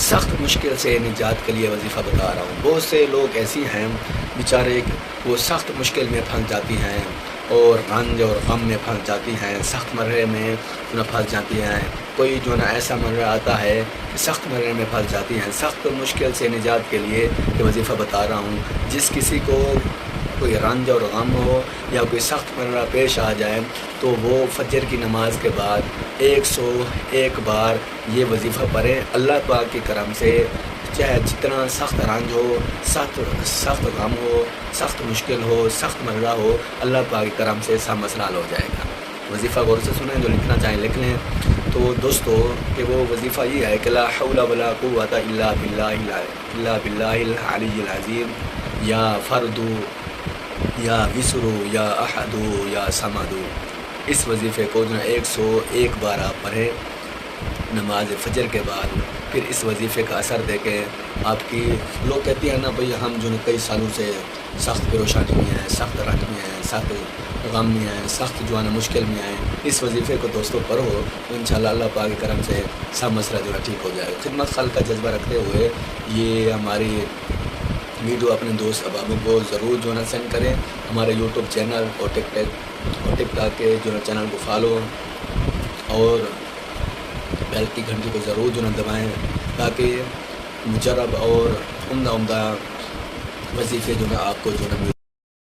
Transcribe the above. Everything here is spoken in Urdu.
سخت مشکل سے نجات کے لیے وظیفہ بتا رہا ہوں۔ بہت سے لوگ ایسی ہیں بیچارے وہ سخت مشکل میں پھنس جاتی ہیں اور رنج اور غم میں پھنس جاتی ہیں، سخت مرحلے میں پھنس جاتی ہیں۔ کوئی جو نا ایسا مرحلہ آتا ہے کہ سخت مرحلے میں پھنس جاتی ہیں۔ سخت مشکل سے نجات کے لیے یہ وظیفہ بتا رہا ہوں۔ جس کسی کو کوئی رنج اور غم ہو یا کوئی سخت مرحلہ پیش آ جائے تو وہ فجر کی نماز کے بعد 101 بار یہ وظیفہ پڑھیں۔ اللہ پاک کی کرم سے چاہے جتنا سخت رنج ہو، سخت غم ہو، سخت مشکل ہو، سخت مرحلہ ہو، اللہ پاک کی کرم سے سب مسئلہ حل ہو جائے گا۔ وظیفہ غور سے سنیں، جو لکھنا چاہیں لکھ لیں۔ تو دوستو کہ وہ وظیفہ یہ ہے کہ لا حول ولا قوت الا باللہ العلی العظیم، یا فردو یا وسرو یا احدو یا سمدو۔ اس وظیفے کو جو 101 بار آپ پڑھیں نماز فجر کے بعد۔ پھر اس وظیفے کا اثر دیکھیں آپ کی۔ لوگ کہتے ہیں نا بھئی ہم جو کئی سالوں سے سخت پریشانی میں ہیں، سخت رنج میں ہیں، سخت غم میں ہیں، سخت جو ہے نا مشکل میں ہیں۔ اس وظیفے کو دوستوں پڑھو تو انشاءاللہ اللہ پاک کی کرم سے سب مسئلہ جو ہے ٹھیک ہو جائے گا۔ خدمت خلق کا جذبہ رکھتے ہوئے یہ ہماری ویڈیو اپنے دوست احبابوں کو ضرور جو ہے نا سینڈ کریں۔ ہمارے یوٹیوب چینل اور ٹک ٹاک کے جو ہے چینل کو فالو اور بیل کی گھنٹی کو ضرور جو ہے دبائیں تاکہ مجرب اور عمدہ وظیفے جو ہے آپ کو جو ہے